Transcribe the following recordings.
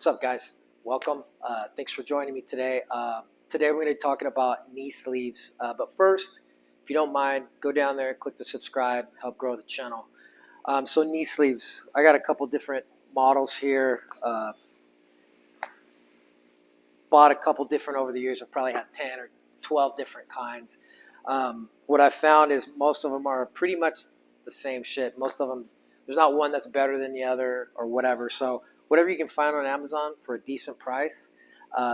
What's up, guys? Welcome. Thanks for joining me today. Today we're going to be talking about knee sleeves. But first, if you don't mind, go down there, click the subscribe, help grow the channel. So knee sleeves, I got a couple different models here. Bought a couple different over the years. I've probably had 10 or 12 different kinds. What I found is most of them are pretty much the same shit. Most of them, there's not one that's better than the other or whatever. So whatever you can find on Amazon for a decent price,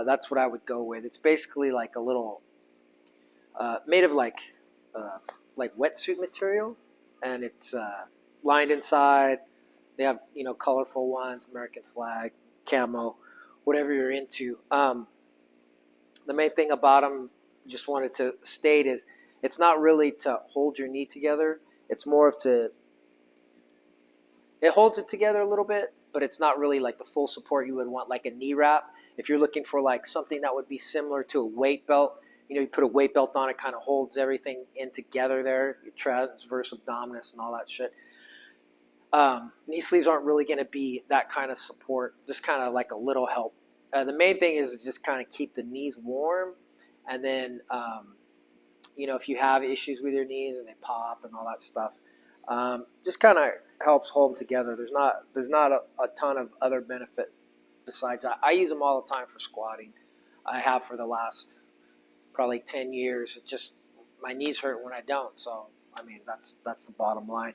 that's what I would go with. It's basically like a little made of like wetsuit material, and it's lined inside. They have colorful ones, American flag, camo, whatever you're into. The main thing about them, just wanted to state, is it's not really to hold your knee together. It's more of it holds it together a little bit, but it's not really like the full support you would want, like a knee wrap. If you're looking for like something that would be similar to a weight belt, you put a weight belt on, it kind of holds everything in together there, your transverse abdominis and all that shit. Knee sleeves aren't really going to be that kind of support, just kind of like a little help. The main thing is just kind of keep the knees warm, and then if you have issues with your knees and they pop and all that stuff, just kind of helps hold them together. There's not a ton of other benefit besides that. I use them all the time for squatting. I have for the last probably 10 years. It just, my knees hurt when I don't. So I mean, that's the bottom line.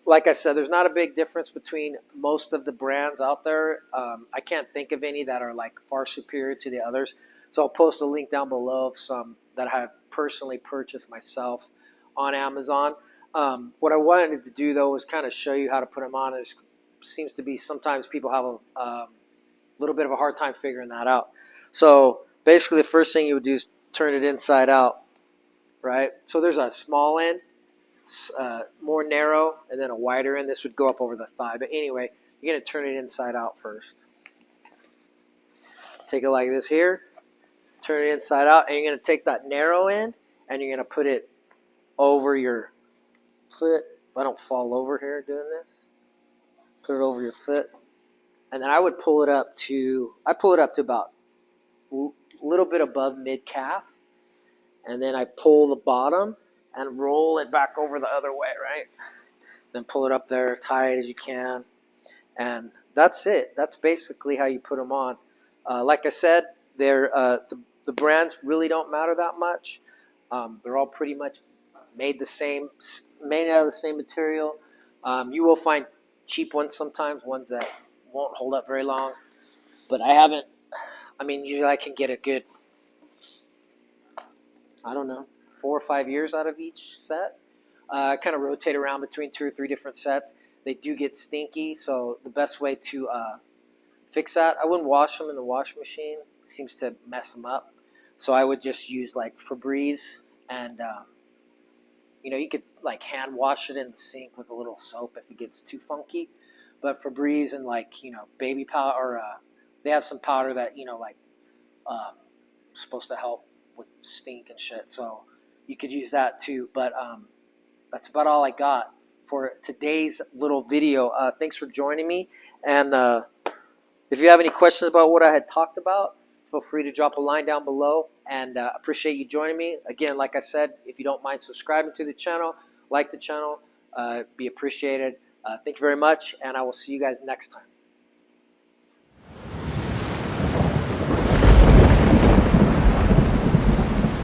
Like I said, there's not a big difference between most of the brands out there. I can't think of any that are like far superior to the others. So I'll post a link down below of some that I have personally purchased myself on Amazon. What I wanted to do though was kind of show you how to put them on. There seems to be sometimes people have a little bit of a hard time figuring that out. So basically the first thing you would do is turn it inside out, right? So there's a small end, more narrow, and then a wider end. This would go up over the thigh. But anyway, you're going to turn it inside out first. Take it like this here. Turn it inside out, and you're going to take that narrow end, and you're going to put it over your foot. If I don't fall over here doing this, put it over your foot, and then I would pull it up to, about a little bit above mid calf, and then I pull the bottom and roll it back over the other way, right? Then pull it up there tight as you can, and that's it. That's basically how you put them on. Like I said, they're the brands really don't matter that much. They're all pretty much made out of the same material. You will find cheap ones sometimes, ones that won't hold up very long. But usually I can get a good, 4 or 5 years out of each set. I kind of rotate around between 2 or 3 different sets. They do get stinky, so the best way to fix that, I wouldn't wash them in the washing machine. It seems to mess them up. So I would just use like Febreze, and you could like hand wash it in the sink with a little soap if it gets too funky. But Febreze and baby powder, or they have some powder that supposed to help with stink and shit. So you could use that too. But that's about all I got for today's little video. Thanks for joining me. And if you have any questions about what I had talked about, feel free to drop a line down below, and appreciate you joining me. Again, like I said, if you don't mind subscribing to the channel, like the channel, be appreciated. Thank you very much, and I will see you guys next time.